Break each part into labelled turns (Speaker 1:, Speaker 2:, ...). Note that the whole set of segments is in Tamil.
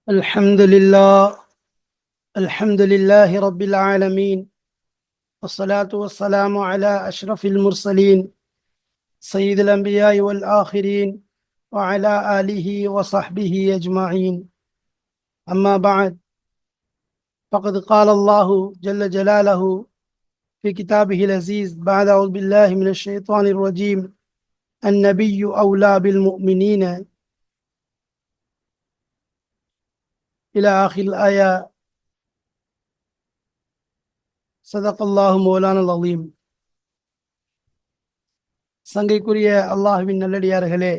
Speaker 1: الحمد لله الحمد لله رب العالمين، والصلاة والسلام على أشرف المرسلين سيد الأنبياء والآخرين وعلى آله وصحبه أجمعين. أما بعد، فقد قال الله جل جلاله في كتابه العزيز بعد أعوذ بالله من الشيطان الرجيم: النبي أولى بالمؤمنين إلى آخر الآية. صدق الله مولانا العظيم. சங்கைக்குரிய அல்லாஹுவின் நல்லடியார்களே,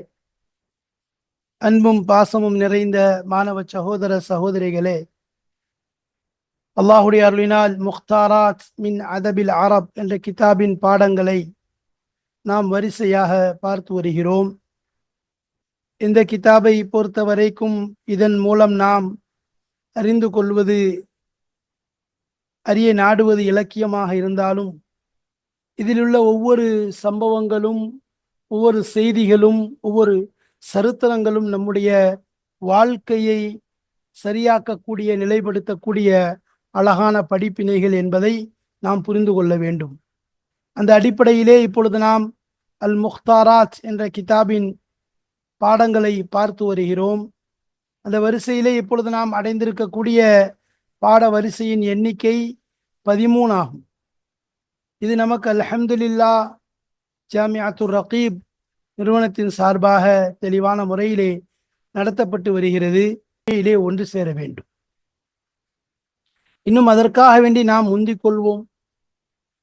Speaker 1: அன்பும் பாசமும் நிறைந்த மாணவ சகோதர சகோதரிகளே, அல்லாஹுடைய அருளினால் முக்தாராத் மின் அதபில் அரப் என்ற கிதாபின் பாடங்களை நாம் வரிசையாக பார்த்து வருகிறோம். இந்த கிதாபை பொறுத்த வரைக்கும் இதன் மூலம் நாம் அறிந்து கொள்வது, அறிய நாடுவது இலக்கியமாக இருந்தாலும், இதிலுள்ள ஒவ்வொரு சம்பவங்களும், ஒவ்வொரு செய்திகளும், ஒவ்வொரு சரித்திரங்களும் நம்முடைய வாழ்க்கையை சரியாக்கக்கூடிய, நிலைப்படுத்தக்கூடிய அழகான படிப்பினைகள் என்பதை நாம் புரிந்து கொள்ள வேண்டும். அந்த அடிப்படையிலே இப்பொழுது நாம் அல் முக்தாராத் என்ற கிதாபின் பாடங்களை பார்த்து வருகிறோம். அந்த வரிசையிலே இப்பொழுது நாம் அடைந்திருக்கக்கூடிய பாட வரிசையின் எண்ணிக்கை 13 ஆகும். இது நமக்கு அல்ஹம்துலில்லாஹ் ஜாமிஅத்துர் ரகீப் நிறுவனத்தின் சார்பாக தெளிவான முறையிலே நடத்தப்பட்டு வருகிறது. ஒன்று சேர வேண்டும். இன்னும் அதற்காக வேண்டி நாம் முந்திக் கொள்வோம்.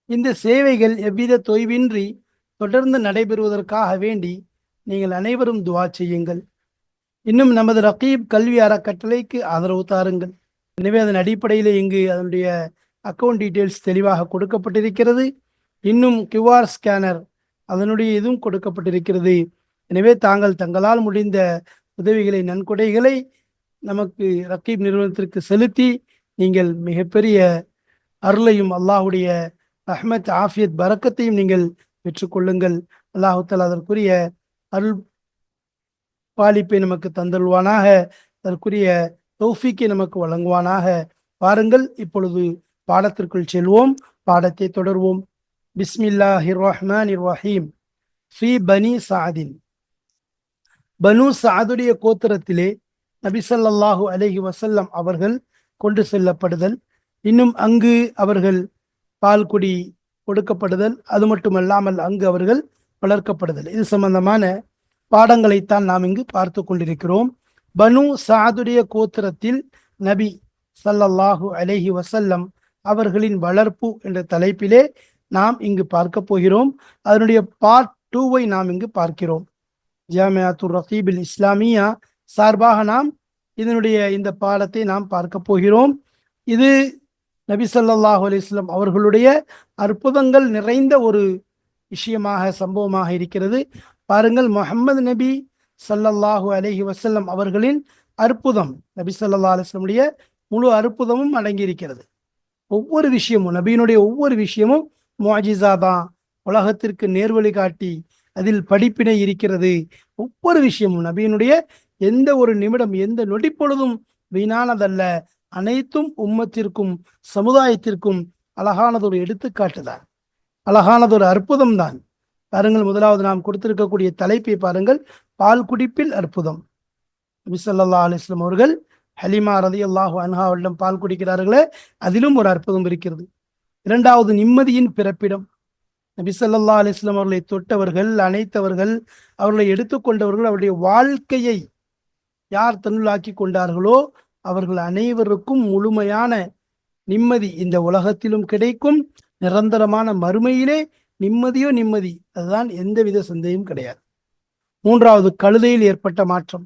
Speaker 1: இந்த சேவைகள் எவ்வித தொய்வின்றி தொடர்ந்து நடைபெறுவதற்காக வேண்டி நீங்கள் அனைவரும் துவா செய்யுங்கள். இன்னும் நமது ரகீப் கல்வி அறக்கட்டளைக்கு ஆதரவு தாருங்கள். எனவே அதன் அடிப்படையில் இங்கு அதனுடைய அக்கௌண்ட் டீட்டெயில்ஸ் தெளிவாக கொடுக்கப்பட்டிருக்கிறது. இன்னும் QR ஸ்கேனர் அதனுடைய இதுவும் கொடுக்கப்பட்டிருக்கிறது. எனவே தாங்கள் தங்களால் முடிந்த உதவிகளை, நன்கொடைகளை நமக்கு ரகீப் நிறுவனத்திற்கு செலுத்தி நீங்கள் மிகப்பெரிய அருளையும் அல்லாஹுடைய ரஹ்மத், ஆஃபியத், பரக்கத்தையும் நீங்கள் பெற்றுக்கொள்ளுங்கள். அல்லாஹு தஆலா அதற்குரிய அருள் பாலிப்பை நமக்கு தந்தல்வானாக, அதற்குரிய தௌஃபீக்கை நமக்கு வழங்குவானாக. பாருங்கள், இப்பொழுது பாடத்திற்குள் செல்வோம், பாடத்தை தொடர்வோம். பிஸ்மில்லாஹிர் ரஹ்மானிர் ரஹீம். ஃபீ பனி சஅதின். பனு சஅதுடைய கோத்திரத்திலே நபி ஸல்லல்லாஹு அலைஹி வஸல்லம் அவர்கள் கொண்டு செல்லப்படுதல், இன்னும் அங்கு அவர்கள் பால் குடி கொடுக்கப்படுதல், அது மட்டுமல்லாமல் அங்கு அவர்கள் வளர்க்கப்படுதல், இது சம்பந்தமான பாடங்களைத்தான் நாம் இங்கு பார்த்து கொண்டிருக்கிறோம். பனு சஅதுடைய கோத்திரத்தில் நபி ஸல்லல்லாஹு அலைஹி வஸல்லம் அவர்களின் வளர்ப்பு என்ற தலைப்பிலே நாம் இங்கு பார்க்க போகிறோம். அதனுடைய பார்ட் 2 நாம் இங்கு பார்க்கிறோம். ஜாமிஅத்துர் ரகீபில் இஸ்லாமியா சார்பாக நாம் இதனுடைய இந்த பாடத்தை நாம் பார்க்க போகிறோம். இது நபி ஸல்லல்லாஹு அலைஹி வஸல்லம் அவர்களுடைய அற்புதங்கள் நிறைந்த ஒரு விஷயமாக, சம்பவமாக இருக்கிறது. பாருங்கள், முஹம்மது நபி ஸல்லல்லாஹு அலைஹி வஸல்லம் அவர்களின் அற்புதம், நபி ஸல்லல்லாஹு அலைஹி வஸல்லமுடைய முழு அற்புதமும் அடங்கியிருக்கிறது. ஒவ்வொரு விஷயமும், நபியினுடைய ஒவ்வொரு விஷயமும் முஅஜிஸா தான், உலகத்திற்கு நேர்வழி காட்டி அதில் படிப்பினை இருக்கிறது. ஒவ்வொரு விஷயமும் நபியினுடைய எந்த ஒரு நிமிடம், எந்த நொடிப்பொழுதும் வீணானதல்ல. அனைத்தும் உம்மத்திற்கும், சமுதாயத்திற்கும் அழகானதொரு எடுத்துக்காட்டு தான், அழகானதொரு அற்புதம் தான். பாருங்கள், முதலாவது நாம் கொடுத்திருக்கக்கூடிய தலைப்பை பாருங்கள், பால் குடிப்பில் அற்புதம். நபி ஸல்லல்லாஹு அலைஹி வஸல்லம் அவர்கள் ஹலிமா ரலியல்லாஹு அன்ஹா அவரிடம் பால் குடிக்கிறார்களே, அதிலும் ஒரு அற்புதம் இருக்கிறது. இரண்டாவது, நிம்மதியின் பிறப்பிடம். நபி ஸல்லல்லாஹு அலைஹி வஸல்லம் அவர்களை தொட்டவர்கள், அணைத்தவர்கள், அவர்களை எடுத்துக்கொண்டவர்கள், அவருடைய வாழ்க்கையை யார் தன்னுள்ளாக்கி கொண்டார்களோ அவர்கள் அனைவருக்கும் முழுமையான நிம்மதி இந்த உலகத்திலும் கிடைக்கும், நிரந்தரமான மறுமையிலே நிம்மதியோ நிம்மதி, அதுதான், எந்தவித சந்தேகம் கிடையாது. மூன்றாவது, கழுதையில் ஏற்பட்ட மாற்றம்.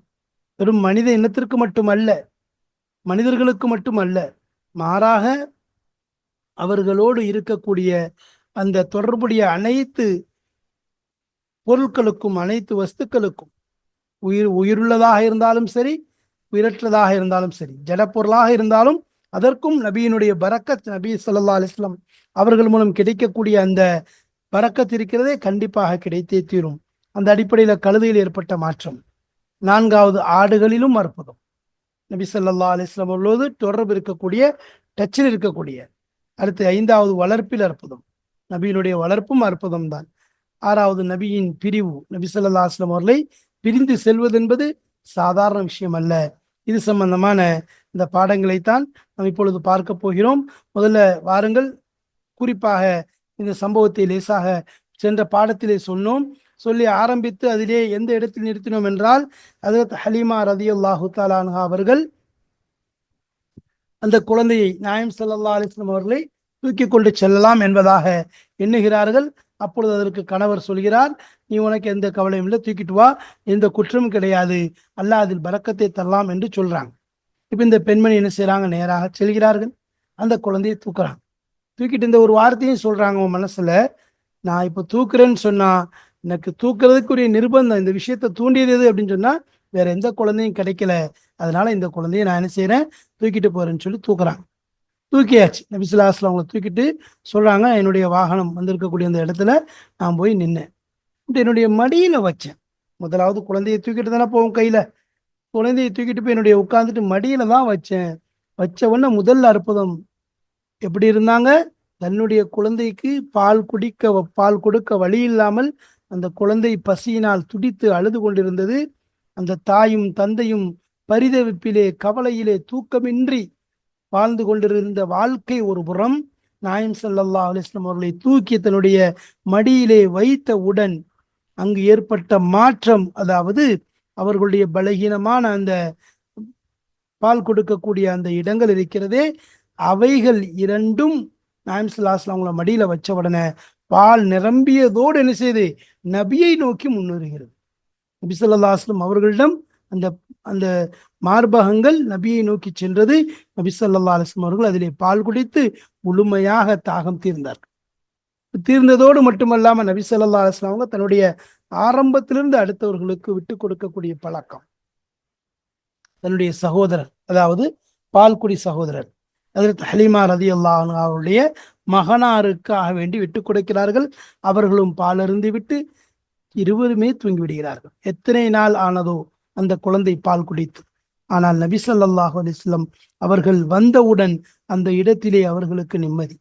Speaker 1: வெறும் மனித இனத்திற்கு மட்டுமல்ல, மனிதர்களுக்கு மட்டுமல்ல, மாறாக அவர்களோடு இருக்கக்கூடிய அந்த தொடர்புடைய அனைத்து பொருட்களுக்கும், அனைத்து வஸ்துக்களுக்கும், உயிருள்ளதாக இருந்தாலும் சரி, உயிரற்றதாக இருந்தாலும் சரி, ஜடப்பொருளாக இருந்தாலும் அதற்கும் நபியினுடைய பரக்கத், நபி ஸல்லல்லாஹு அலைஹி வஸல்லம் அவர்கள் மூலம் கிடைக்கக்கூடிய அந்த பரக்கத் இருக்கிறதே, கண்டிப்பாக கிடைத்தே தீரும். அந்த அடிப்படையில் கழுதையில் ஏற்பட்ட மாற்றம். நான்காவது, ஆடுகளிலும் அற்புதம். நபி ஸல்லல்லாஹு அலைஹி வஸல்லம் அவர்களோடு தொடர்பு இருக்கக்கூடிய, டச்சில் இருக்கக்கூடிய. அடுத்து 5வது வளர்ப்பில் அற்புதம். நபியினுடைய வளர்ப்பும் அற்புதம் தான். 6வது நபியின் பிரிவு. நபி ஸல்லல்லாஹு அலைஹி வஸல்லம் அவர்களை பிரிந்து செல்வது என்பது சாதாரண விஷயம் அல்ல. இது சம்பந்தமான இந்த பாடங்களைத்தான் நாம் இப்பொழுது பார்க்க போகிறோம். முதல்ல வாருங்கள், குறிப்பாக இந்த சம்பவத்தை லேசாக சென்ற பாடத்திலே சொன்னோம். சொல்லி ஆரம்பித்து அதிலே எந்த இடத்தில் நிறுத்தினோம் என்றால், ஹஜ்ரத் ஹலீமா ரலியல்லாஹு தஆலா அன்ஹா அவர்கள் அந்த குழந்தையை நாயம் ஸல்லல்லாஹு அலைஹி வஸல்லம் அவர்களை தூக்கி கொண்டு செல்லலாம் என்பதாக எண்ணுகிறார்கள். அப்பொழுது அதற்கு கணவர் சொல்கிறார், நீ உனக்கு எந்த கவலையும் இல்லை, தூக்கிட்டு வா, எந்த குற்றமும் கிடையாது, அல்லாஹ் அதில் பரக்கத்தை தரலாம் என்று சொல்றாங்க. இப்ப இந்த பெண்மணி என்ன செய்யறாங்க, நேராக செல்கிறார்கள், அந்த குழந்தையை தூக்குறாங்க. தூக்கிட்டு இந்த ஒரு வார்த்தையும் சொல்றாங்க உன் மனசுல, நான் இப்ப தூக்குறேன்னு சொன்னா எனக்கு தூக்குறதுக்குரிய நிர்பந்தம், இந்த விஷயத்தை தூண்டியது எது அப்படின்னு சொன்னா வேற எந்த குழந்தையும் கிடைக்கல, அதனால இந்த குழந்தையை நான் என்ன செய்யறேன், தூக்கிட்டு போறேன்னு சொல்லி தூக்குறாங்க. தூக்கியாச்சு. நபி ஸல்லல்லாஹு அலைஹி வஸல்லம் அவங்களை தூக்கிட்டு சொல்றாங்க, என்னுடைய வாகனம் வந்திருக்கக்கூடிய அந்த இடத்துல நான் போய் நின்னேன், என்னுடைய மடியில வச்சேன். முதலாவது குழந்தையை தூக்கிட்டு தானே போவோம் கையில, குழந்தையை தூக்கிட்டு போய் என்னுடைய உட்கார்ந்துட்டு மடியில தான் வச்சேன். வச்ச உடனே முதல் அற்புதம் எப்படி இருந்தாங்க, தன்னுடைய குழந்தைக்கு பால் கொடுக்க வழி இல்லாமல் அந்த குழந்தை பசியினால் துடித்து அழுது கொண்டிருந்தது. அந்த தாயும் தந்தையும் பரிதவிப்பிலே, கவலையிலே, தூக்கமின்றி வாழ்ந்து கொண்டிருந்த வாழ்க்கை ஒரு புறம், நாயம் ஸல்லல்லாஹு அலைஹி வஸல்லம் அவர்களை தூக்கி தன்னுடைய மடியிலே வைத்தவுடன் அங்கு ஏற்பட்ட மாற்றம், அதாவது அவர்களுடைய பலகீனமான அந்த பால் கொடுக்கக்கூடிய அந்த இடங்கள் இருக்கிறதே, அவைகள் இரண்டும் நாயம் ஸல்லல்லாஹு அலைஹி வஸல்லம் அவங்கள மடியில வச்ச உடனே பால் நிரம்பியதோடு என்ன செய்து நபியை நோக்கி முன்னேறுகிறது. நபி ஸல்லல்லாஹு அலைஹி வஸல்லம் அவர்களிடம் அந்த அந்த மார்பகங்கள் நபியை நோக்கி சென்றது. நபி ஸல்லல்லாஹு அலைஹி வஸல்லம் அவர்கள் அதிலே பால் குடித்து முழுமையாக தாகம் தீர்ந்தார்கள். தீர்ந்ததோடு மட்டுமல்லாம நபி ஸல்லல்லாஹு அலைஹி வஸல்லம் அவங்க தன்னுடைய ஆரம்பத்திலிருந்து அடுத்தவர்களுக்கு விட்டு கொடுக்கக்கூடிய பழக்கம். தன்னுடைய சகோதரர், அதாவது பால்குடி சகோதரர் ஹஜ்ரத் ஹலீமா ரலியல்லாஹு அன்ஹா அவருடைய மகனாருக்காக வேண்டி விட்டு கொடுக்கிறார்கள். அவர்களும் பால் அருந்தி விட்டு இருவருமே தூங்கி விடுகிறார்கள். எத்தனை நாள் ஆனதோ அந்த குழந்தை பால் குடித்து. ஆனால் நபி ஸல்லல்லாஹு அலைஹி வஸல்லம் அவர்கள் வந்தவுடன் அந்த இடத்திலே அவர்களுக்கு நிம்மதி.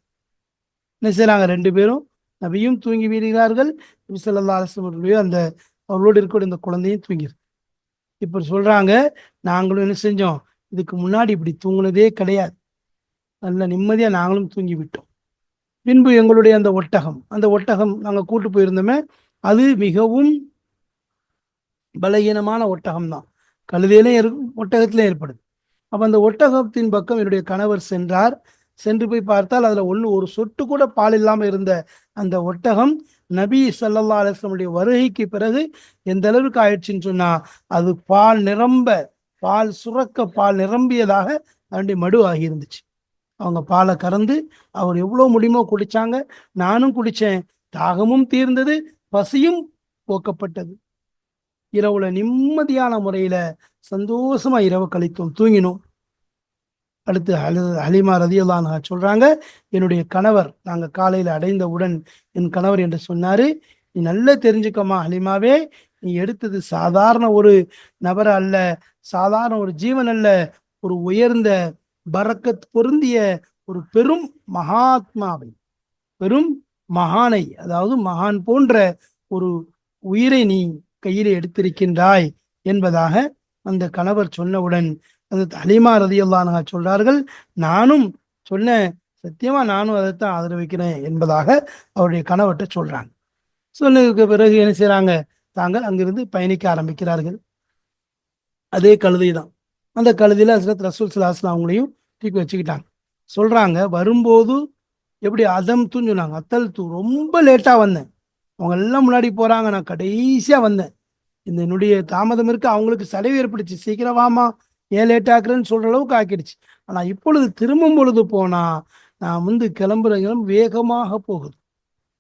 Speaker 1: என்ன செய்யறாங்க, ரெண்டு பேரும், நபியும் தூங்கி விடுகிறார்கள், நபி ஸல்லல்லாஹு அலைஹி வஸல்லம் அவர்களுடைய அந்த அவர்களோடு இருக்கக்கூடிய இந்த குழந்தையும் தூங்கி. இப்ப சொல்றாங்க, நாங்களும் என்ன செஞ்சோம், இதுக்கு முன்னாடி இப்படி தூங்குனதே கிடையாது, நல்ல நிம்மதியா நாங்களும் தூங்கி விட்டோம். பின்பு எங்களுடைய அந்த ஒட்டகம் நாங்கள் கூட்டு போயிருந்தோமே, அது மிகவும் பலகீனமான ஒட்டகம் தான், கழுதையிலே ஒட்டகத்திலே ஏற்படுது. அப்ப அந்த ஒட்டகத்தின் பக்கம் என்னுடைய கணவர் சென்றார். சென்று போய் பார்த்தால் அதுல ஒரு சொட்டு கூட பால் இல்லாமல் இருந்த அந்த ஒட்டகம் நபி ஸல்லல்லாஹு அலைஹி வஸல்லம் வருகைக்கு பிறகு எந்த அளவுக்கு ஆயிடுச்சுன்னு சொன்னா, அது பால் சுரக்க பால் நிரம்பியதாக அதனுடைய மடு ஆகி இருந்துச்சு. அவங்க பாலை கறந்து அவர் எவ்வளவு முடியுமோ குடிச்சாங்க, நானும் குடிச்சேன், தாகமும் தீர்ந்தது, பசியும் போக்கப்பட்டது. இரவுல நிம்மதியான முறையில சந்தோஷமா இரவு கழித்தோம், தூங்கினோம். அடுத்து ஹலீமா ரலியல்லாஹு அன்ஹா சொல்றாங்க, என்னுடைய கணவர், நாங்க காலையில அடைந்தவுடன் என் கணவர் என்று சொன்னாரு, நீ நல்லா தெரிஞ்சுக்கமா ஹலீமாவே, நீ எடுத்தது சாதாரண ஒரு நபர் அல்ல, சாதாரண ஒரு ஜீவன் அல்ல, ஒரு உயர்ந்த பரக்கத் பொருந்திய ஒரு பெரும் மகாத்மாவை, பெரும் மகானை, அதாவது மகான் போன்ற ஒரு உயிரை நீ கையிலே எடுத்திருக்கின்றாய் என்பதாக அந்த கணவர் சொன்னவுடன் அந்த ஹலீமா ரலியல்லாஹு அன்ஹா சொல்றார்கள், நானும் சொன்னேன், சத்தியமா நானும் அதைத்தான் ஆதரவிக்கிறேன் என்பதாக அவருடைய கணவர்கிட்ட சொல்றாங்க. சொன்னதுக்கு பிறகு என்ன செய்யறாங்க, தாங்கள் அங்கிருந்து பயணிக்க ஆரம்பிக்கிறார்கள். அதே கழுதை தான். அந்த கழுதையில ஹஜ்ரத் ரசூல் ஸல்லல்லாஹு அலைஹி வஸல்லம் அவங்களையும் தூக்கி வச்சுக்கிட்டாங்க. சொல்றாங்க, வரும்போது எப்படி அதம்துன்னு சொன்னாங்க, அத்தல்து, ரொம்ப லேட்டா வந்தேன், அவங்க எல்லாம் முன்னாடி போறாங்க, நான் கடைசியா வந்தேன், இந்த என்னுடைய தாமதம் இருக்கு அவங்களுக்கு சடைவு ஏற்படுச்சு, சீக்கிரம் வாமா, ஏன் லேட் ஆக்குறேன்னு சொல்ற அளவுக்கு ஆக்கிடுச்சு. ஆனா இப்பொழுது திரும்பும் பொழுது போனா நான் கிளம்புற வேகமாக போகுது,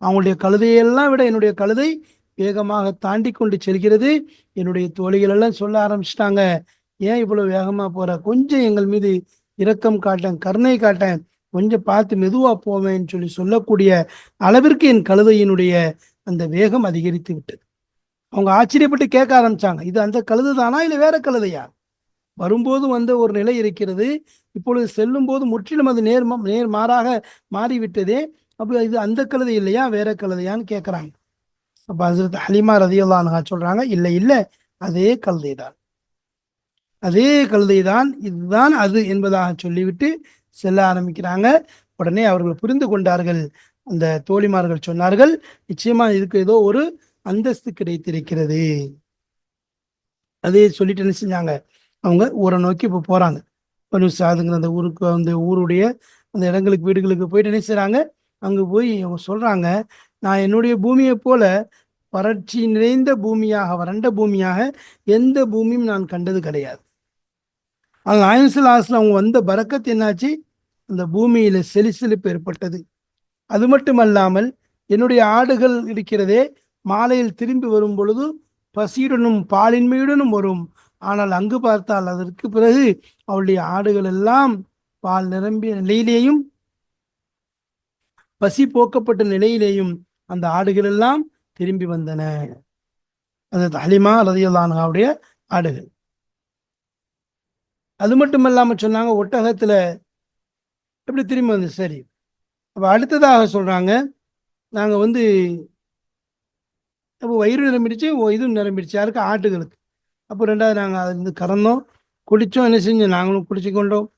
Speaker 1: அவங்களுடைய கழுதையெல்லாம் விட என்னுடைய கழுதை வேகமாக தாண்டி கொண்டு செல்கிறது. என்னுடைய தோழிகள் எல்லாம் சொல்ல ஆரம்பிச்சிட்டாங்க, ஏன் இவ்வளவு வேகமா போற, கொஞ்சம் எங்கள் மீது இரக்கம் காட்டேன், கருணை காட்டேன், கொஞ்சம் பார்த்து மெதுவா போவேன்னு சொல்லக்கூடிய அளவிற்கு என் கழுதையினுடைய அந்த வேகம் அதிகரித்து விட்டது. அவங்க ஆச்சரியப்பட்டு கேட்க ஆரம்பிச்சாங்க, இது அந்த கழுதை தானா இல்ல வேற கழுதையா? வரும்போது வந்த ஒரு நிலை இருக்கிறது, இப்பொழுது செல்லும் போது முற்றிலும் அது நேர்மாறாக மாறிவிட்டதே. அப்போ இது அந்த கழுதை இல்லையா, வேற கழுதையான்னு கேட்குறாங்க. அப்போ ஹசரத் ஹலீமா ரதியல்லாஹு அன்ஹா சொல்றாங்க, இல்லை இல்லை, அதே கழுதை தான், அதே கழுதை தான், இதுதான் அது என்பதாக சொல்லிவிட்டு செல்ல ஆரம்பிக்கிறாங்க. உடனே அவர்கள் புரிந்து கொண்டார்கள். அந்த தோழிமார்கள் சொன்னார்கள், நிச்சயமா இதுக்கு ஏதோ ஒரு அந்தஸ்து கிடைத்திருக்கிறது. அதே சொல்லிட்டு என்ன செஞ்சாங்க, அவங்க ஊரை நோக்கி இப்போ போறாங்க. பனு சாதுங்கிற அந்த ஊருக்கு, அந்த ஊருடைய அந்த இடங்களுக்கு, வீடுகளுக்கு போயிட்டு என்ன செய்றாங்க, அங்கே போய் அவங்க சொல்றாங்க, நான் என்னுடைய பூமியை போல வறட்சி நிறைந்த பூமியாக, வறண்ட பூமியாக எந்த பூமியும் நான் கண்டது கிடையாது. ஆனால் நாயன்சல் அவங்க வந்த பரக்கத்து என்னாச்சு, அந்த பூமியில செழிப்பு ஏற்பட்டது. அது மட்டுமல்லாமல் என்னுடைய ஆடுகள் இருக்கிறதே, மாலையில் திரும்பி வரும் பொழுது பசியுடனும் பாலின்மையுடனும் வரும். ஆனால் அங்கு பார்த்தால் அதற்கு பிறகு அவளுடைய ஆடுகள் எல்லாம் பால் நிரம்பிய நிலையிலேயும் பசி போக்கப்பட்ட நிலையிலேயும் அந்த ஆடுகள் எல்லாம் திரும்பி வந்தன. அது ஹலிமா ரலியல்லாஹு அன்ஹாவுடைய ஆடுகள். அது மட்டும் இல்லாம சொன்னாங்க, ஒட்டகத்துல எப்படி திரும்பி வந்து. சரி, அப்ப அடுத்ததாக சொல்றாங்க, நாங்க வந்து அப்போ வயிறு நிரம்பிடுச்சு, இதுவும் நிரம்பிடுச்சு. யாருக்கு? ஆட்டுகளுக்கு. அப்போ ரெண்டாவது நாங்கள் அதுல இருந்து கறந்தோம், குடிச்சோம், என்ன செஞ்சோம், நாங்களும் குடிச்சு கொண்டோம்.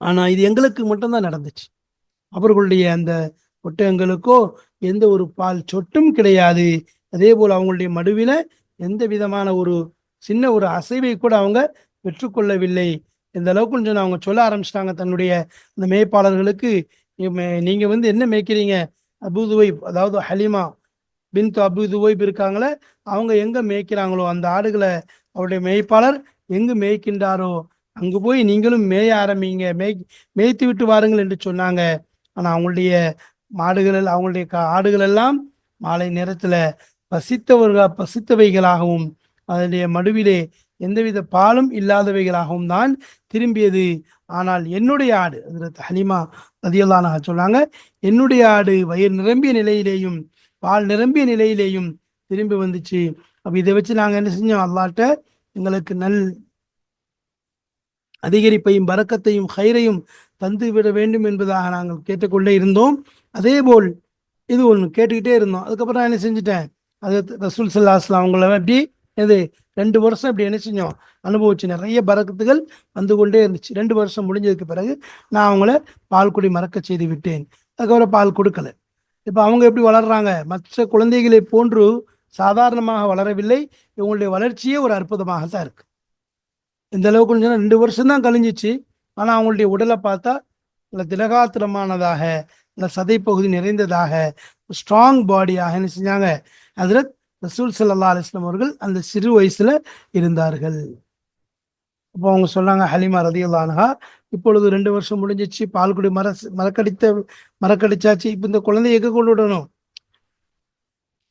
Speaker 1: ஆனா இது எங்களுக்கு மட்டும்தான் நடந்துச்சு. அவர்களுடைய அந்த ஒட்டகங்களுக்கோ எந்த ஒரு பால் சொட்டும் கிடையாது. அதே போல் அவங்களுடைய மடுவில எந்த விதமான ஒரு சின்ன ஒரு அசைவை கூட அவங்க பெற்றுக்கொள்ளவில்லை. இந்த அளவுக்கு கொஞ்சம் அவங்க சொல்ல ஆரம்பிச்சிட்டாங்க தன்னுடைய அந்த மேய்ப்பாளர்களுக்கு, நீங்க வந்து என்ன மேய்க்கிறீங்க, அபூதுவைப், அதாவது ஹலிமா பின் அபூதுவைப் இருக்காங்களே, அவங்க எங்க மேய்க்கிறாங்களோ அந்த ஆடுகளை அவருடைய மேய்ப்பாளர் எங்கு மேய்க்கின்றாரோ அங்கு போய் நீங்களும் மேய ஆரம்பிங்க, மேய்த்து விட்டு வாருங்கள் என்று சொன்னாங்க. ஆனா அவங்களுடைய மாடுகள், அவங்களுடைய ஆடுகள் எல்லாம் மாலை நேரத்துல பசித்தவைகளாகவும் அதனுடைய மடுவிலே எந்தவித பாலும் இல்லாதவைகளாகவும் தான் திரும்பியது. ஆனால் என்னுடைய ஆடு, ஹலிமா ரதியல்லாஹு அன்ஹா சொன்னாங்க, என்னுடைய ஆடு வயிறு நிரம்பிய நிலையிலேயும் பால் நிரம்பிய நிலையிலேயும் திரும்பி வந்துச்சு. அப்ப இதை வச்சு நாங்க என்ன செஞ்சோம், அல்லாஹ்ட்ட எங்களுக்கு அதிகரிப்பையும் பரக்கத்தையும் ஹைரையும் தந்து விட வேண்டும் என்பதாக நாங்கள் கேட்டுக்கொண்டே இருந்தோம். அதே போல் இது ஒன்று கேட்டுக்கிட்டே இருந்தோம். அதுக்கப்புறம் நான் என்ன செஞ்சுட்டேன், அது ரசூல் ஸல்லல்லாஹு அலைஹி வஸல்லம் அவங்கள அப்படி இது 2 வருஷம் இப்படி என்ன செஞ்சோம், அனுபவிச்சு நிறைய பரக்கத்துகள் வந்து கொண்டே இருந்துச்சு. 2 வருஷம் முடிஞ்சதுக்கு பிறகு நான் அவங்கள பால் குடி மறக்க செய்து விட்டேன். அதுக்கப்புறம் பால் கொடுக்கல. இப்போ அவங்க எப்படி வளர்றாங்க, மற்ற குழந்தைகளை போன்று சாதாரணமாக வளரவில்லை. இவங்களுடைய வளர்ச்சியே ஒரு அற்புதமாக தான் இருக்கு. இந்த அளவுக்கு கொஞ்சம் 2 வருஷம் தான் கழிஞ்சிச்சு. ஆனால் அவங்களுடைய உடலை பார்த்தா நல்ல திலகாத்திரமானதாக, நல்ல சதைப்பகுதி நிறைந்ததாக, ஸ்ட்ராங் பாடியாக என்ன செஞ்சாங்க, ஹஜ்ரத் ரசூல் ஸல்லல்லாஹு அலைஹி வஸல்லம் அவர்கள் அந்த சிறு வயசுல இருந்தார்கள். அப்போ அவங்க சொன்னாங்க, ஹலிமா ரதியல்லாஹு அன்ஹா, இப்பொழுது 2 வருஷம் முடிஞ்சிச்சு, பால்குடி மறக்கடிச்சாச்சு. இப்போ இந்த குழந்தைய எங்க கொண்டு விடணும்,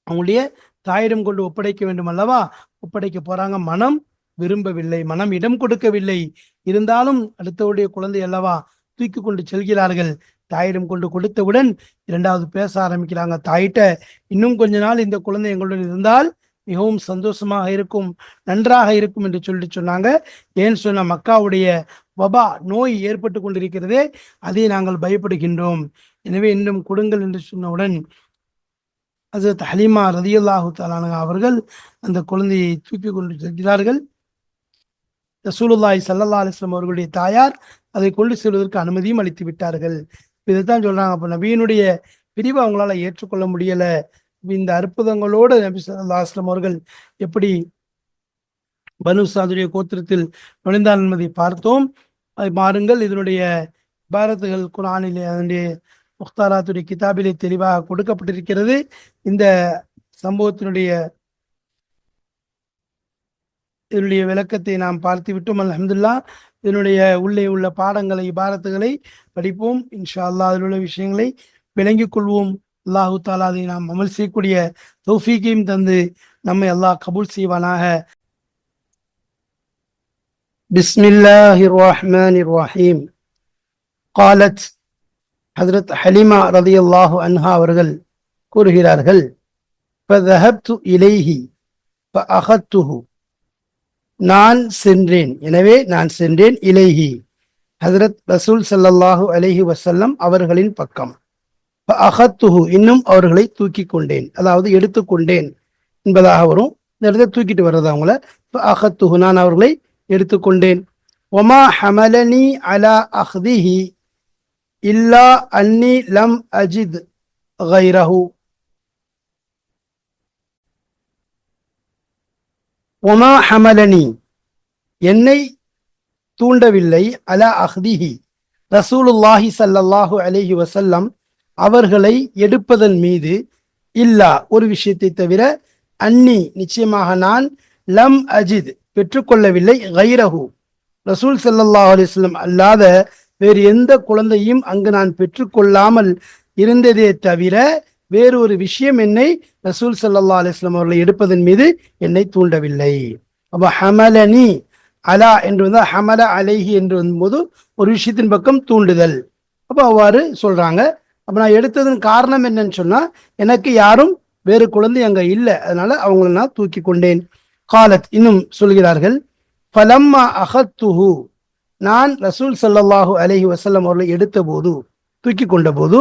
Speaker 1: அவங்களுடைய தாயிடம் கொண்டு ஒப்படைக்க வேண்டும் அல்லவா. ஒப்படைக்க போறாங்க. மனம் விரும்பவில்லை, மனம் இடம் கொடுக்கவில்லை. இருந்தாலும் அடுத்தவுடைய குழந்தை அல்லவா, தூக்கி கொண்டு செல்கிறார்கள். தாயிடம் கொண்டு கொடுத்தவுடன் இரண்டாவது பேச ஆரம்பிக்கிறாங்க. தாயிட்ட, இன்னும் கொஞ்ச நாள் இந்த குழந்தை எங்களுடன் இருந்தால் மிகவும் சந்தோஷமாக இருக்கும், நன்றாக இருக்கும் என்று சொன்னாங்க. ஏன்னு சொன்ன, மக்காவுடைய வபா நோய் ஏற்பட்டு கொண்டிருக்கிறதே, அதை நாங்கள் பயப்படுகின்றோம், எனவே இன்னும் கொடுங்கள் என்று சொன்னவுடன் ஹஜ்ரத் ஹலீமா ரலியல்லாஹு தஆலா அன்ஹா அவர்கள் அந்த குழந்தையை தூக்கி கொண்டு செல்கிறார்கள். ரசூலுல்லாஹி ஸல்லல்லாஹு அலைஹி வஸல்லம் அவர்களுடைய தாயார் அதை கொண்டு செல்வதற்கு அனுமதியும் அளித்து விட்டார்கள். இதைத்தான் சொல்றாங்க, அப்போ நபியினுடைய பிரிவை அவங்களால ஏற்றுக்கொள்ள முடியல. இந்த அற்புதங்களோடு நபி ஸல்லல்லாஹு அலைஹி வஸல்லம் அவர்கள் எப்படி பனு சாதுடைய கோத்திரத்தில் நுழைந்தார் என்பதை பார்த்தோம். அதை பாருங்கள், இதனுடைய இபாரத்துகள் குர்ஆனிலே, அதனுடைய முக்தாராத்துடைய கிதாபிலே தெளிவாக கொடுக்கப்பட்டிருக்கிறது. இந்த சம்பவத்தினுடைய இதனுடைய விளக்கத்தை நாம் பார்த்து விட்டோம். அல்ஹம்துலில்லாஹ். இதனுடைய உள்ளே உள்ள பாடங்களை, இபாரத்துகளை படிப்போம். இன்ஷா அல்லாஹ் அதில் உள்ள விஷயங்களை விளங்கிக் கொள்வோம். அல்லாஹு தாலா அதை நாம் அமல் செய்யக்கூடிய தௌஃபீக்கையும் தந்து நம்மை அல்லாஹ் கபூல் செய்வானாக. பிஸ்மில்லாஹிர் ரஹ்மானிர் ரஹீம். காலத், ஹஜ்ரத் ஹலிமா ரலியல்லாஹு அன்ஹா அவர்கள் கூறுகிறார்கள், ஃபதஹப்து இலைஹி ஃபஅഖதுஹு நான் சென்றேன், எனவே நான் சென்றேன். இலைஹி, ஹஜ்ரத் ரசூல் ஸல்லல்லாஹு அலைஹி வஸல்லம் அவர்களின் பக்கம். அகத்துஹு, இன்னும் அவர்களை தூக்கி கொண்டேன், அதாவது எடுத்துக்கொண்டேன் என்பதாக வரும். இந்த இடத்துல தூக்கிட்டு வர்றது அவங்கள. அகத்துஹு, நான் அவர்களை எடுத்துக்கொண்டேன். ஒமா ஹமலனி அலா அஹ்திஹி இல்லா அன்னி லம் அஜித் கைரஹு. ஒமா ஹமலனி, என்னை தூண்டவில்லை, அலா அஹ்திஹி, ரசூலுல்லாஹி ஸல்லல்லாஹு அலைஹி வஸல்லம் அவர்களை எடுப்பதன் மீது, இல்லா, ஒரு விஷயத்தை தவிர, அன்னி, நிச்சயமாக நான், லம் அஜித், பெற்றுக்கொள்ளவில்லை, கைரஹு, ரசூல் ஸல்லல்லாஹு அலைஹி வஸல்லம் அல்லாத வேறு எந்த குழந்தையும் அங்கு நான் பெற்றுக்கொள்ளாமல் இருந்ததே தவிர வேறு ஒரு விஷயம் என்னை ரசூல் ஸல்லல்லாஹு அலைஹி வஸல்லம் அவர்களை எடுப்பதன் மீது என்னை தூண்டவில்லை. அப்ப ஹமலனி, அலா என்று வந்தால் ஹமல அலைஹி என்று வந்தபோது ஒரு விஷயத்தின் பக்கம் தூண்டுதல். அப்போ அவ்வாறு சொல்றாங்க. அப்ப நான் எடுத்ததன் காரணம் என்னன்னு சொன்னா, எனக்கு யாரும் வேறு குழந்தை அங்க இல்லை, அதனால அவங்களை நான் தூக்கி கொண்டேன். காலத், இன்னும் சொல்கிறார்கள், ஃபலம்மா அகத்துஹு, நான் ரசூல் ஸல்லல்லாஹு அலைஹி வஸல்லம் அவர்களை எடுத்த போது, தூக்கி கொண்ட போது,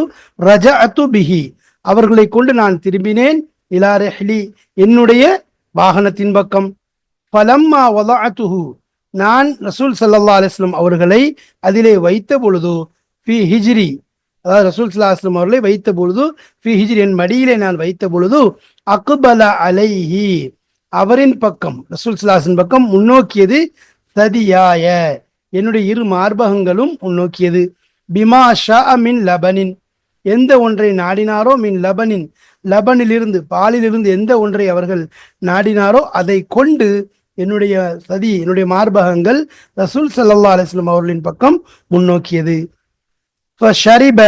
Speaker 1: ரஜஅத்து பிஹி, அவர்களை கொண்டு நான் திரும்பினேன், இலா ரிஹ்லி, என்னுடைய வாகனத்தின் பக்கம். ஃபலம்மா வதஅத்துஹு, நான் ரசூல் ஸல்லல்லாஹு அலைஹி வஸல்லம் அவர்களை அதிலே வைத்த பொழுது, ஃபி ஹிஜ்ரி, அதாவது ரசூல் ஸல்லல்லாஹு அலைஹி வஸல்லம் அவர்களை வைத்த பொழுது, ஃபி ஹிஜ்ரி, என் மடியிலே நான் வைத்த பொழுது, அக்பல அலைஹி, அவரின் பக்கம், ரசூல் ஸல்லல்லாஹு அலைஹி வஸல்லம் பக்கம் முன்னோக்கியது, சதியாய, என்னுடைய இரு மார்பகங்களும் முன்னோக்கியது. பிமா ஷா மின் லபனின், எந்த ஒன்றை நாடினாரோ, மின் லபனின், லபனிலிருந்து, பாலிலிருந்து எந்த ஒன்றை அவர்கள் நாடினாரோ அதை கொண்டு என்னுடைய சதி, என்னுடைய மார்பகங்கள் ரசூல் ஸல்லல்லாஹு அலைஹி வஸல்லம் அவர்களின் பக்கம் முன்னோக்கியது. ஷரிப,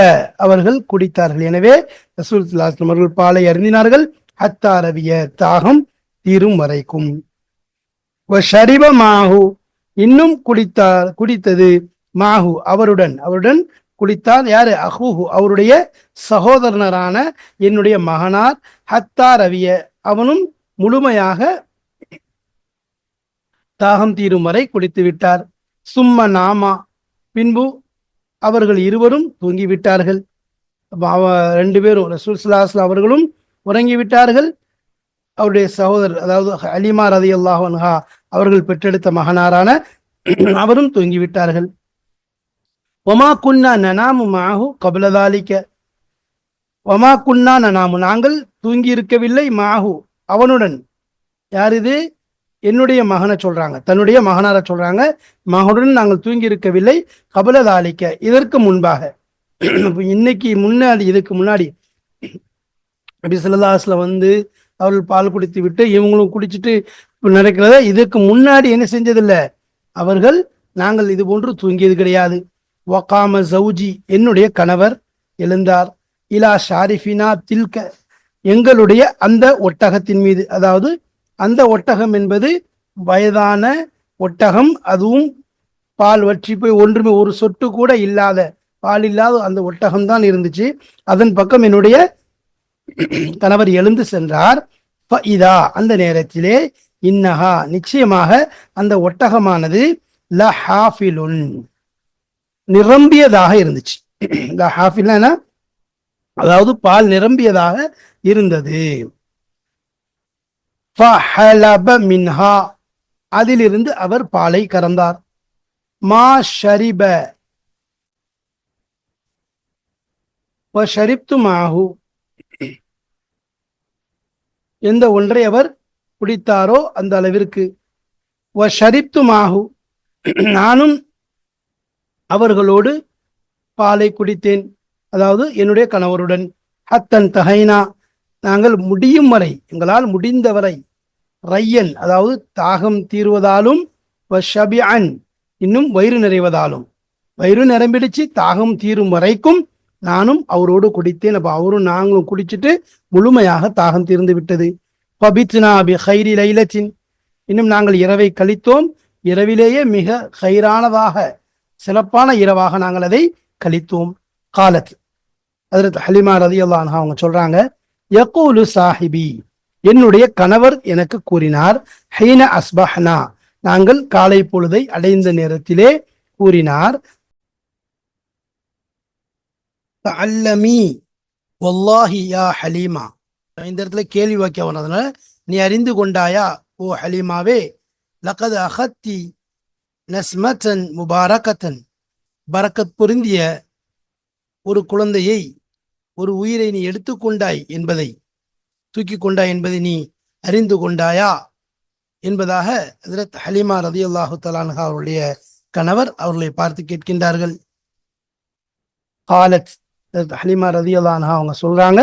Speaker 1: அவர்கள் குடித்தார்கள், எனவே ரசூல் ஸல்லல்லாஹு அலைஹி வஸல்லம் அவர்கள் பாலை அருந்தினார்கள். ஹத்தா ரவிய, தாகம் தீரும் வரைக்கும். ஷரிப மாஹு, இன்னும் குடித்தது, மாஹு, அவருடன், அவருடன் குடித்தார். யாரு? அஹூஹு, அவருடைய சகோதரனரான என்னுடைய மகனார். ஹத்தா ரவிய, அவனும் முழுமையாக தாகம் தீரும் வரை குடித்து விட்டார். சும்ம நாமா, பின்பு அவர்கள் இருவரும் தூங்கிவிட்டார்கள். ரெண்டு பேரும், ரசூல் ஸல்லல்லாஹு அலைஹி வஸல்லம் அவர்களும் உறங்கிவிட்டார்கள், அவருடைய சகோதரர், அதாவது ஹலீமா ரலியல்லாஹு அன்ஹா அவர்கள் பெற்றெடுத்த மகனாரான அவரும் தூங்கிவிட்டார்கள். ஒமா குன்னா நனாமு மாஹு கப்ல தாலிக, ஒமா குன்னா நனாமு, நாங்கள் தூங்கி இருக்கவில்லை, மாஹு, அவனுடன். யார் இது? என்னுடைய மகனை சொல்றாங்க, தன்னுடைய மகனார சொல்றாங்க. மகனுடன் நாங்கள் தூங்கி இருக்கவில்லை, கப்ல தாலிக, இதற்கு முன்பாக. இன்னைக்கு முன்னாடி, இதுக்கு முன்னாடி நபி ஸல்லல்லாஹு அலைஹி வஸல்லம் வந்து அவர்கள் பால் குடித்து விட்டு இவங்களும் குடிச்சிட்டு நடக்கிறத, இதுக்கு முன்னாடி என்ன செஞ்சதில்லை அவர்கள், நாங்கள் இது போன்று தூங்கியது கிடையாது. வகாம ஜவுஜி, என்னுடைய கணவர் எழுந்தார். இலா ஷாரிஃபினா தில்க, எங்களுடைய அந்த ஒட்டகத்தின் மீது, அதாவது அந்த ஒட்டகம் என்பது வயதான ஒட்டகம், அதுவும் பால் வற்றி போய் ஒன்றுமே ஒரு சொட்டு கூட இல்லாத, பால் இல்லாத அந்த ஒட்டகம் தான் இருந்துச்சு. அதன் பக்கம் என்னுடைய கணவர் எழுந்து சென்றார். இதா, அந்த நேரத்திலே, இன்னஹா, நிச்சயமாக அந்த ஒட்டகமானது, லஹாஃபிலுன், நிரம்பியதாக இருந்துச்சு. லஹாஃபில்னா, அதாவது பால் நிரம்பியதாக இருந்தது. ஃபஹலப மின்ஹா, அதிலிருந்து அவர் பாலை கறந்தார். மா ஷரிப வ ஷரிப்து மாஹு, எந்த ஒன்றை அவர் குடித்தாரோ அந்த அளவிற்கு. வ ஷரிப்து மாஹு, நானும் அவர்களோடு பாலை குடித்தேன், அதாவது என்னுடைய கணவருடன். ஹத்தன் தஹைனா, நாங்கள் முடியும் வரை, எங்களால் முடிந்தவரை, ரையன், அதாவது தாகம் தீர்வதாலும், ஷபிஅன், இன்னும் வயிறு நிறைவதாலும், வயிறு நிரம்பிடுச்சு, தாகம் தீரும் வரைக்கும் நானும் அவரோடு குடித்தேன். அப்போ அவரும் நாங்களும் குடிச்சிட்டு முழுமையாக தாகம் தீர்ந்து விட்டது. பபித்னா பி ஹைரி லைலத்தின், இன்னும் நாங்கள் இரவை கழித்தோம், இரவிலேயே மிக ஹைரானதாக, சிறப்பான இரவாக நாங்கள் அதை கழித்தோம். காலத், ஹஜ்ரத் ஹலீமா ரலியல்லாஹு அன்ஹா அவங்க சொல்றாங்க, யகூலு சாஹிபி, என்னுடைய கணவர் எனக்கு கூறினார், ஹைன அஸ்பஹ்னா, நாங்கள் காலை பொழுதை அடைந்த நேரத்திலே கூறினார், தஅல்லமி வல்லாஹி யா ஹலீமா. இந்த இடத்துல கேள்வி வாக்கியம் வர்றதுனால, நீ அறிந்து கொண்டாயா ஓ ஹலீமாவே, லகத் அஹத்தி நஸ்மத்தன் முபாரகத்தன், பரக்கத் பொருந்திய ஒரு குழந்தையை, ஒரு உயிரை நீ எடுத்துக்கொண்டாய் என்பதை, தூக்கி கொண்டாய் என்பதை நீ அறிந்து கொண்டாயா என்பதாக ஹஜ்ரத் ஹலீமா ரலியல்லாஹு தஆலா அன்ஹா அவருடைய கணவர் அவர்களை பார்த்து கேட்கின்றார்கள். காலத், ஹலீமா ரலியல்லாஹு அன்ஹா அவங்க சொல்றாங்க,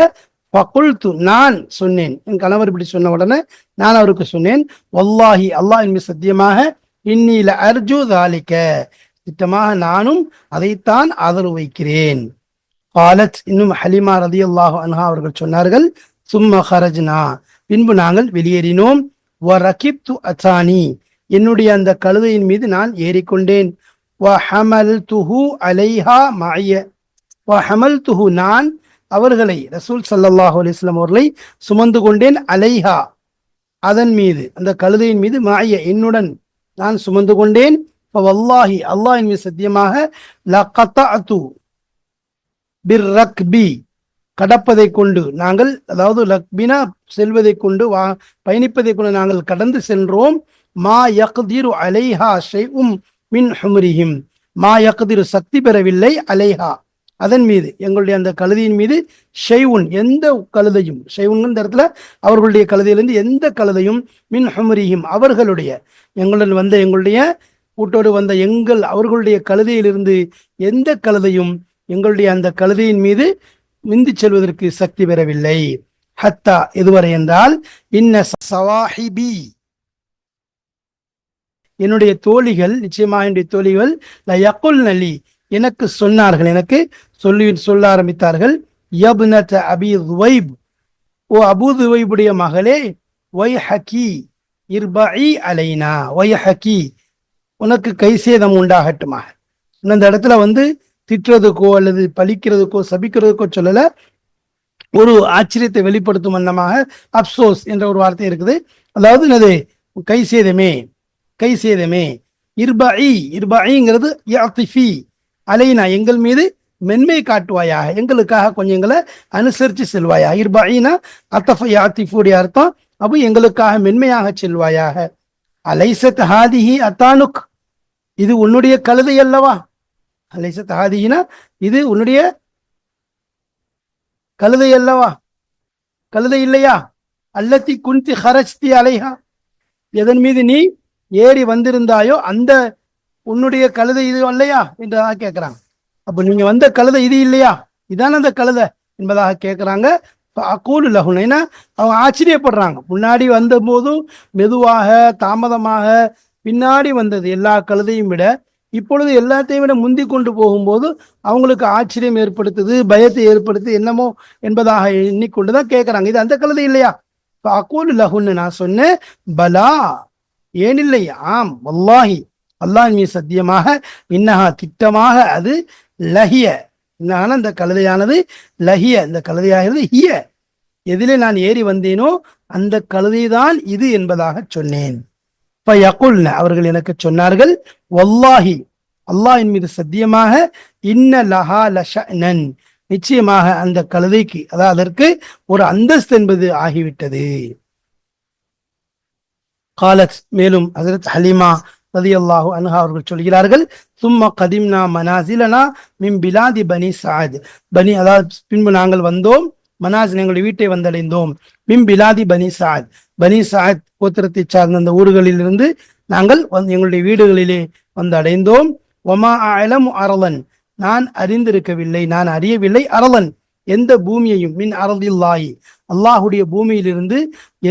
Speaker 1: ஃபகுல்து, நான் சொன்னேன், என் கணவர் இப்படி சொன்ன உடனே நான் அவருக்கு சொன்னேன், வல்லாஹி அல்லாஹ் என்பது சத்தியமாக, இன்னி லஅர்ஜு ذلك, திட்டமாக நானும் அதைத்தான் ஆதரவு வைக்கிறேன். காலத், இன்னும் ஹலீமா ரலியல்லாஹு அன்ஹா அவர்கள் சொன்னார்கள், சும்ம ஹரஜ்னா, பின்பு நாங்கள் வெளியேறினோம், வ ரகிப்து அத்தானி, என்னுடைய அந்த கழுதையின் மீது நான் ஏறிக்கொண்டேன், வ ஹமல்துஹு அலைஹா மஅய, வ ஹமல்துஹு, நான் அவர்களை, ரசூல் ஸல்லல்லாஹு அலைஹி வஸல்லம் அவர்களை சுமந்து கொண்டேன், அலைஹா அதன் மீது, அந்த கழுதையின் மீது, மஅய என்னுடன் நான் சுமந்து கொண்டேன், வல்லாஹி அல்லாஹ் மீது சத்தியமாக, லகதஅது பிர்ரக்பி, கடப்பதை கொண்டு நாங்கள், அதாவது லக்பினா செல்வதை கொண்டு, பயணிப்பதை கொண்டு நாங்கள் கடந்து சென்றோம், மா யக்திரு அலைஹா ஷைஉம் மின் ஹும்ரிஹிம், மா யக்திரு சக்தி பெறவில்லை, அலைஹா அதன் மீது, எங்களுடைய அந்த கழுதையின் மீது, ஷைவுன் எந்த கழுதையும், ஷைவுன் இந்த இடத்துல அவர்களுடைய கழுதையிலிருந்து எந்த கழுதையும், மின் ஹும்ரிஹிம் அவர்களுடைய, எங்களுடன் வந்த, எங்களுடைய கூட்டோடு வந்த அவர்களுடைய கழுதையிலிருந்து எந்த கழுதையும் எங்களுடைய அந்த கழுதையின் மீது மிந்தி செல்வதற்கு சக்தி பெறவில்லை. ஹத்தா எதுவரை என்றால், இன்ன சவாஹிபி, என்னுடைய தோழிகள், நிச்சயமாக என்னுடைய தோழிகள், லயக்குல் நலி, எனக்கு சொன்னார்கள், எனக்கு சொல்ல ஆரம்பித்தார்கள், யப்னத அபி துவைப், ஓ அபூ துவைபுடைய மகளே, வைஹகி இர்பஇ அலைனா, வைஹகி உனக்கு கை சேதம் உண்டாகட்டுமாக. இந்த இடத்துல திட்டுறதுக்கோ அல்லது பழிக்கிறதுக்கோ சபிக்கிறதுக்கோ சொல்லல, ஒரு ஆச்சரியத்தை வெளிப்படுத்தும் வண்ணமாக அப்சோஸ் என்ற ஒரு வார்த்தை இருக்குது. அதாவது என்னது, கை சேதமே, கை சேதமே. இர்பஇ, இர்பஇங்கிறது யாத்திஃபி அலைனா, எங்கள் மீது மென்மை காட்டுவாயாக, எங்களுக்காக கொஞ்சம் எங்களை அனுசரித்து செல்வாயா. இர்பஇனா அத்தஃப யாத்திஃபுடைய அர்த்தம், அப்போ எங்களுக்காக மென்மையாக செல்வாயாக. அலைசத் ஹாதிஹி அத்தானுக், இது உன்னுடைய கழுதை அல்லவா. அலைசத் ஹாதிஹினா, இது உன்னுடைய கழுதை அல்லவா, கழுதை இல்லையா. அல்லத்தி குந்தி ஹரஜ்தி அலைஹா, எதன் மீது நீ ஏறி வந்திருந்தாயோ அந்த உன்னுடைய கழுதை இது அல்லையா என்றதாக கேட்கிறாங்க. அப்ப நீங்க வந்த கழுதை இது இல்லையா, இதான அந்த கழுதை என்பதாக கேட்கிறாங்க. அக்கூலு லஹுன், ஏன்னா அவங்க ஆச்சரியப்படுறாங்க, முன்னாடி வந்த போதும் மெதுவாக தாமதமாக பின்னாடி வந்தது எல்லா கழுதையும் விட, இப்பொழுது எல்லாத்தையும் விட முந்தி கொண்டு போகும்போது அவங்களுக்கு ஆச்சரியம் ஏற்படுத்துது, பயத்தை ஏற்படுத்து என்னமோ என்பதாக எண்ணிக்கொண்டுதான் கேட்கிறாங்க, இது அந்த கழுதை இல்லையா. அக்கூலு லஹுன்னு, நான் சொன்னேன், பலா ஏனில்லை, ஆம், வல்லாஹி அல்லாஹ் மீ சத்தியமாக, இன்னஹா திட்டமாக, அது லஹிய, இன்னஹான அந்த கழுதையானது, லஹிய இந்த கழுதையாகிறது, ஹிய எதிலே நான் ஏறி வந்தேனோ அந்த கழுதைதான் இது என்பதாக சொன்னேன். அவர்கள் எனக்கு சொன்னார்கள், வல்லாஹி அல்லாஹ்வின் மீது சத்தியமாக, இன்ன லஹா லஷஅனன், நிச்சயமாக அந்த கழுதைக்கு, அதாவது அதற்கு ஒரு அந்தஸ்து என்பது ஆகிவிட்டது. காலத், மேலும் ஹஜ்ரத் ஹலீமா ரலியல்லாஹு அன்ஹா அவர்கள் சொல்கிறார்கள், சும்ம கதிம்னா மனாசிலனா மின் பிலாதி பனி சாத், பனி அதாவது பின்பு நாங்கள் வந்தோம், மனாசில் எங்களுடைய வீட்டை வந்தடைந்தோம், மின் பிலாதி பனி சாத், பனி சாத் கோத்திரத்தை சார்ந்த அந்த ஊர்களிலிருந்து நாங்கள் எங்களுடைய வீடுகளிலே வந்து அடைந்தோம். ஒமா அலமு அரலன், நான் அறிந்திருக்கவில்லை, நான் அறியவில்லை, அரலன் எந்த பூமியையும், மின் அரதில்லாஹி அல்லாஹுடைய பூமியிலிருந்து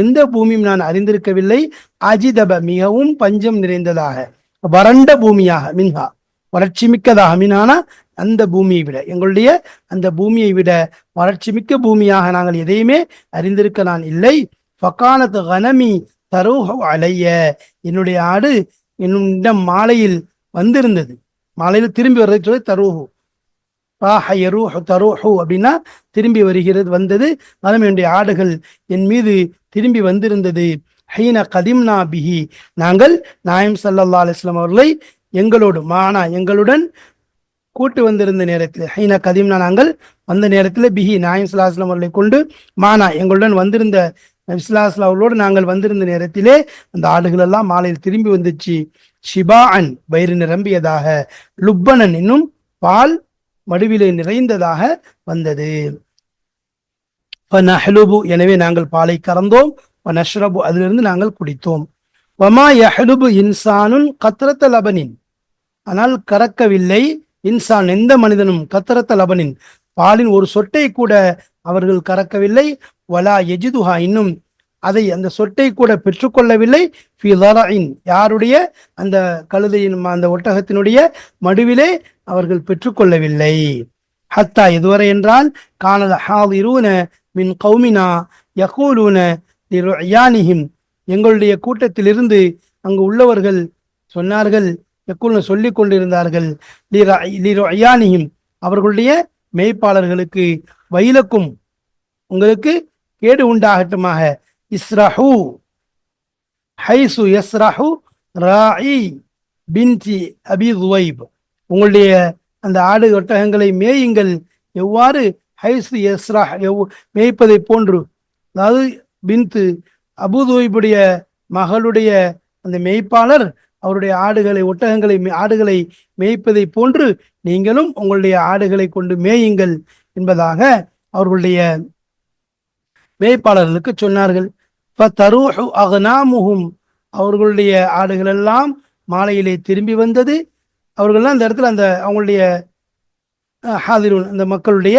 Speaker 1: எந்த பூமியும் நான் அறிந்திருக்கவில்லை, அஜிதப மிகவும் பஞ்சம் நிறைந்ததாக, வறண்ட பூமியாக, மின்ஹா வறட்சி மிக்கதாக, மினானா அந்த பூமியை விட, எங்களுடைய அந்த பூமியை விட வறட்சி மிக்க பூமியாக நாங்கள் எதையுமே அறிந்திருக்க நான் இல்லை. ஃபகானத் கனமி தரூஹு அலைய, என்னுடைய ஆடு என்னுடைய மாலையில் வந்திருந்தது, மாலையில் திரும்பி வர்றதை சொல்லி தரூஹு, தரூஹு அப்படின்னா திரும்பி வருகிறது, வந்தது, என்னுடைய ஆடுகள் என் மீது திரும்பி வந்திருந்தது. ஹீன கதிம்னா பிஹி, நாங்கள் நாயம் ஸல்லல்லாஹு அலைஹி வஸல்லம் அவர்களை எங்களோடு எங்களுடன் கூட்டு வந்திருந்த நேரத்தில், ஹீன கதிம்னா நாங்கள் வந்த நேரத்தில், பிஹி நாயம் ஸல்லல்லாஹு அலைஹி வஸல்லம் அவர்களை கொண்டு, எங்களுடன் வந்திருந்த நபி ஸல்லல்லாஹு அலைஹி வஸல்லம் அவர்களோடு நாங்கள் வந்திருந்த நேரத்திலே அந்த ஆடுகள் எல்லாம் மாலையில் திரும்பி வந்துச்சு. ஷிபாஅன் வயிறு நிரம்பியதாக, லுப்பனன் இன்னும் பால் மடுவிலே நிறைந்ததாக வந்தது. நஹ்லுபு எனவே நாங்கள் பாலை கறந்தோம், நஷ்ரபு அதிலிருந்து நாங்கள் குடித்தோம். வமா யஹ்லுபு இன்சானுன் கத்ரத்த லபனின், ஆனால் கறக்கவில்லை இன்சான் எந்த மனிதனும் கத்ரத்த லபனின் பாலின் ஒரு சொட்டை கூட அவர்கள் கறக்கவில்லை. வலா எஜிதுஹா இன்னும் அதை அந்த சொட்டை கூட பெற்றுக்கொள்ளவில்லை. ஃபி தரஇன் யாருடைய அந்த கழுதையின் அந்த ஒட்டகத்தினுடைய மடுவிலே அவர்கள் பெற்றுக்கொள்ளவில்லை. ஹத்தா எதுவரை என்றால், கானல் ஹாதிரூன மின் கௌமினா யகூலூன லிருயானிஹிம், எங்களுடைய கூட்டத்திலிருந்து அங்கு உள்ளவர்கள் சொன்னார்கள், யகூல்ன சொல்லிக் கொண்டிருந்தார்கள், லிருயானிஹிம் அவர்களுடைய மேய்ப்பாளர்களுக்கு, வயலுக்கும் உங்களுக்கு கேடு உண்டாகட்டுமாக, இஸ்ரஹு ஹைசு யஸ்ரஹு ராஇ பின்தி அபி துவைப், உங்களுடைய அந்த ஆடு ஒட்டகங்களை மேயுங்கள் எவ்வாறு ஹைசு யஸ்ரஹ் மேய்ப்பதை போன்று, அதாவது பின்து அபுதுவைபுடைய மகளுடைய அந்த மேய்ப்பாளர் அவருடைய ஆடுகளை மேய்ப்பதை போன்று நீங்களும் உங்களுடைய ஆடுகளை கொண்டு மேயுங்கள் என்பதாக அவர்களுடைய மேய்ப்பாளர்களுக்கு சொன்னார்கள். ஃபதரூஹு அக்னாமுஹும், அவர்களுடைய ஆடுகள் எல்லாம் மாலையிலே திரும்பி வந்தது. அவர்கள்லாம் அந்த இடத்துல அந்த அவங்களுடைய ஹாதிரூன் அந்த மக்களுடைய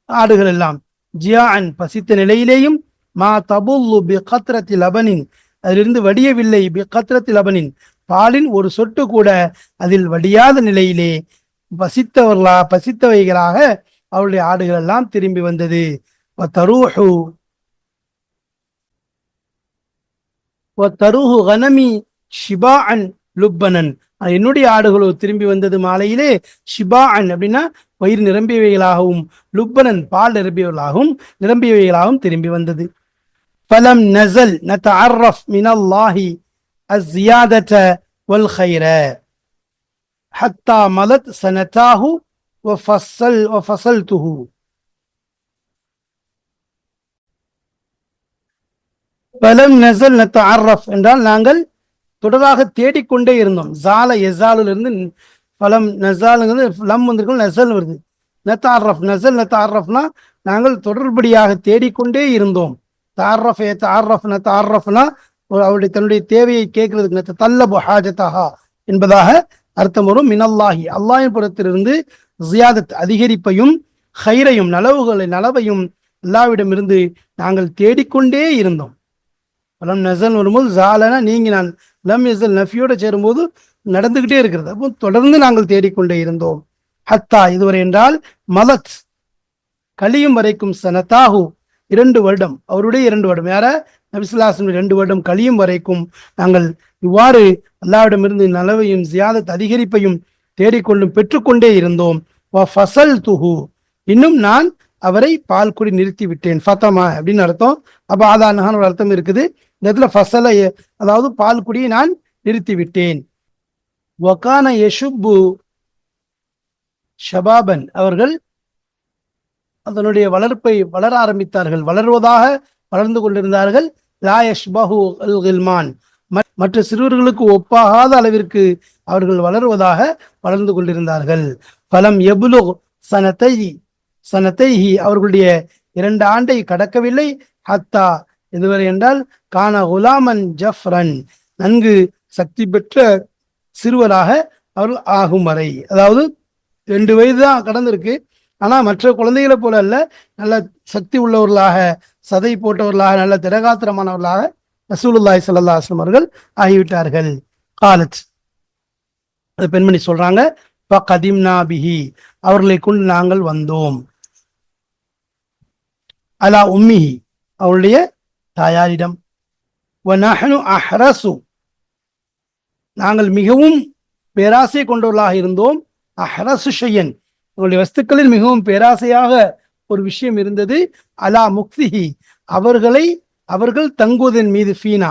Speaker 1: ஆடுகள் எல்லாம் ஜியாஅன் பசித்த நிலையிலேயும், மா தபுல்லு பி கத்ரத்தி லபனின் அதிலிருந்து வடியவில்லை, பி கத்ரத்தி லபனின் பாலின் ஒரு சொட்டு கூட அதில் வடியாத நிலையிலே பசித்தவைகளாக அவருடைய ஆடுகள் எல்லாம் திரும்பி வந்தது. தருஹு கனமி ஷிபாஅன் லுப்பனன், என்னுடைய ஆடுகளோ திரும்பி வந்தது மாலையிலே ஷிபாஅன் அப்படின்னா வயிறு நிரம்பியவைகளாகவும், லுப்பனன் பால் நிரம்பியவைகளாகவும் திரும்பி வந்தது. ஃபலம் நஸல் நதஅர்ரஃப் மினல்லாஹி அஸ்ஸியாதத வல் கைர ஹத்தா மலத் சனதாஹு வஃபஸல்துஹு. ஃபலம் நஸல் நதஅர்ரஃப் என்றால் நாங்கள் தொடராக தேடிக்கொண்டே இருந்தோம். ஜால எசாலிருந்து ஃபலம் நஸாலுங்கிறது லம் வந்திருக்கும், நஸல் வருது. நதஅர்ரஃப் நஸல் நதஅர்ரஃப்னா நாங்கள் தொடர்படியாக தேடிக்கொண்டே இருந்தோம். தஅர்ரஃப்னா அவருடைய தன்னுடைய தேவையை கேட்கறதுக்கு தல்லபு ஹாஜதஹா என்பதாக அர்த்தம் வரும். மினல்லாஹி அல்லாஹ்வின் புறத்திலிருந்து ஜியாதத் அதிகரிப்பையும், ஹைரையும் நலவையும் அல்லாஹ்விடமிருந்து நாங்கள் தேடிக்கொண்டே இருந்தோம். லம் நஸல் வரும்போது ஜாலனா நீங்கினான், லம் யஸல் நஃபியோட சேரும்போது நடந்துகிட்டே இருக்கிறது. அப்போ தொடர்ந்து நாங்கள் தேடிக்கொண்டே இருந்தோம். ஹத்தா இதுவரை என்றால் மலத் கலியும் வரைக்கும், சனதாஹு 2 வருடம், அவருடைய 2 வருடம், யார நபி ஸல்லல்லாஹு அலைஹி வஸல்லம் 2 வருடம் கலியும் வரைக்கும் நாங்கள் இவ்வாறு அல்லாஹ்விடமிருந்து நலவையும் ஜியாதத் அதிகரிப்பையும் தேடிக்கொண்டும் பெற்றுக்கொண்டே இருந்தோம். வஃபஸல்துஹு இன்னும் நான் அவரை பால் குடி நிறுத்தி விட்டேன். ஃபதமா அப்படின்னு அர்த்தம். அப்ப ஆதானஹான ஒரு அர்த்தம் இருக்குது இந்த இடத்துல. ஃபஸல அதாவது பால் குடியை நான் நிறுத்தி விட்டேன். வகான யஷுப்பு ஷபாபன் அவர்கள் அதனுடைய வளர்ப்பை வளர ஆரம்பித்தார்கள், வளர்ந்து கொண்டிருந்தார்கள். லா யஷ்பஹு அல் கில்மான் மற்ற சிறுவர்களுக்கு ஒப்பாகாத அளவிற்கு அவர்கள் வளர்ந்து கொண்டிருந்தார்கள். ஃபலம் யபுலுக் சனத்தைஹி அவர்களுடைய 2 ஆண்டை கடக்கவில்லை. ஹத்தா இதுவரை என்றால் கான குலாமன் ஜஃப்ரன் நன்கு சக்தி பெற்ற சிறுவராக அவர்கள் ஆகும் வரை, அதாவது 2 வயது தான் கடந்திருக்கு. ஆனா மற்ற குழந்தைகளை போல அல்ல, நல்ல சக்தி உள்ளவர்களாக, சதை போட்டவர்களாக, நல்ல திடகாத்திரமானவர்களாக ரசூலுல்லாஹி ஸல்லல்லாஹு அலைஹி வஸல்லம் அவர்கள் ஆகிவிட்டார்கள். காலத் அது பெண்மணி சொல்றாங்க, ஃபகதிம்னா பிஹி அவர்களை கொண்டு நாங்கள் வந்தோம். அலா உம்மிஹி அவருடைய தாயாரிடம். வநஹ்னு அஹ்ரசு நாங்கள் மிகவும் பேராசை கொண்டவர்களாக இருந்தோம். அஹ்ரசு ஷையன் அவருடைய வஸ்துக்களில் மிகவும் பேராசையாக ஒரு விஷயம் இருந்தது. அலா முக்திஹி அவர்களை அவர்கள் தங்குவதன் மீது ஃபீனா,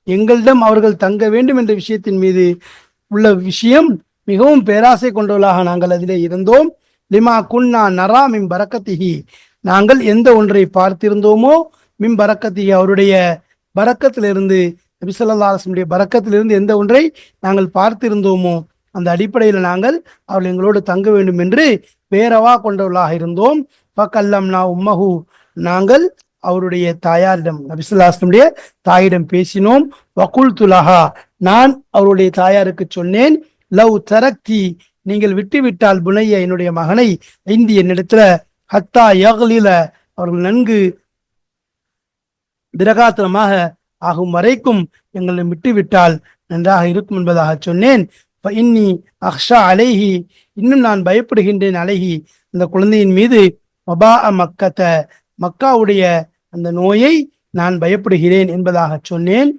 Speaker 1: எங்களிடம் அவர்கள் தங்க வேண்டும் என்ற விஷயத்தின் மீது உள்ள விஷயம் மிகவும் பேராசை கொண்டவர்களாக நாங்கள் அதிலே இருந்தோம். லிமா குன்னா நரா மின் பரக்கத்திஹி, நாங்கள் எந்த ஒன்றை பார்த்திருந்தோமோ, மின் பரக்கத்திஹி அவருடைய பரக்கத்திலிருந்து, நபி ஸல்லல்லாஹு அலைஹி வஸல்லம் பரக்கத்திலிருந்து எந்த ஒன்றை நாங்கள் பார்த்திருந்தோமோ அந்த அடிப்படையில் நாங்கள் அவர்கள் எங்களோடு தங்க வேண்டும் என்று பேரவா கொண்டவர்களாக இருந்தோம். ஃபகல்லம்னா உம்மஹு, நாங்கள் அவருடைய தாயாரிடம், நபி ஸல்லல்லாஹு அலைஹி வஸல்லம் தாயிடம் பேசினோம். வகுல்து லஹா, நான் அவருடைய தாயாருக்கு சொன்னேன், லவ் தரக்தி, நீங்கள் விட்டுவிட்டால் புனைய, என்னுடைய மகனை, இந்தி என்னிடத்துல, ஹத்தா யக்லில, அவர்கள் நன்கு திரகாத்திரமாக ஆகும் வரைக்கும் எங்களை விட்டுவிட்டால் நன்றாக இருக்கும் என்பதாக சொன்னேன். இன்னி அக்ஷா அலைஹி, இன்னும் நான் பயப்படுகின்றேன், அலைஹி அந்த குழந்தையின் மீது, வபா மக்கத்த, மக்காவுடைய அந்த நோயை நான் பயப்படுகிறேன் என்பதாக சொன்னேன்.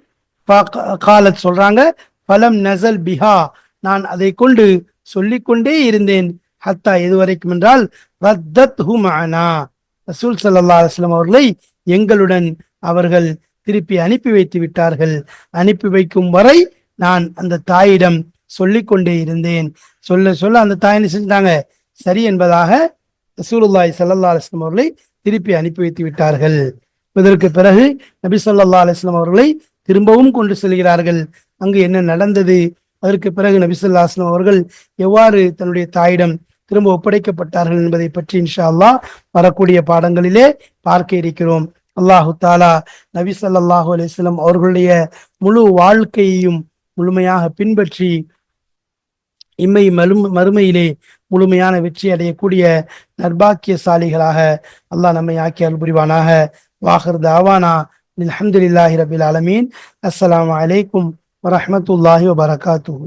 Speaker 1: காலத் சொல்றாங்க, பலம் நசல் பிஹா, நான் அதை கொண்டு சொல்லிக்கொண்டே இருந்தேன். ஹத்தா எதுவரைக்கும் என்றால், ரத்தத் ஹு மஅனா, ரசூல் ஸல்லல்லாஹு அலைஹி வஸல்லம் அவர்களை எங்களுடன் அவர்கள் திருப்பி அனுப்பி வைத்து விட்டார்கள். அனுப்பி வைக்கும் வரை நான் அந்த தாயிடம் சொல்லிக்கொண்டே இருந்தேன். சொல்ல சொல்ல அந்த தாய் என்ன செஞ்சாங்க, சரி என்பதாக ரசூலுல்லாஹி ஸல்லல்லாஹு அலைஹி வஸல்லம் அவர்களை திருப்பி அனுப்பி வைத்து விட்டார்கள். இதற்கு பிறகு நபி ஸல்லல்லாஹு அலைஹி வஸல்லம் அவர்களை திரும்பவும் கொண்டு செல்கிறார்கள். அங்கு என்ன நடந்தது, அதற்கு பிறகு நபி ஸல்லல்லாஹு அலைஹி வஸல்லம் அவர்கள் எவ்வாறு தன்னுடைய தாயிடம் திரும்ப ஒப்படைக்கப்பட்டார்கள் என்பதை பற்றி இன்ஷா அல்லாஹ் வரக்கூடிய பாடங்களிலே பார்க்க இருக்கிறோம். அல்லாஹு தாலா நபி ஸல்லல்லாஹு அலைஹி வஸல்லம் அவர்களுடைய முழு வாழ்க்கையையும் முழுமையாக பின்பற்றி இம்மை மறுமையிலே முழுமையான வெற்றி அடையக்கூடிய நர்பாக்கியசாலிகளாக அல்லாஹ் நம்மை ஆக்கி அருள் புரிவானாக. வாஹிர் தாவானா அல்ஹம்துலில்லாஹி ரபில் ஆலமீன். அஸ்ஸலாமு அலைக்கும் வரஹ்மத்துல்லாஹி வபரகாத்துஹு.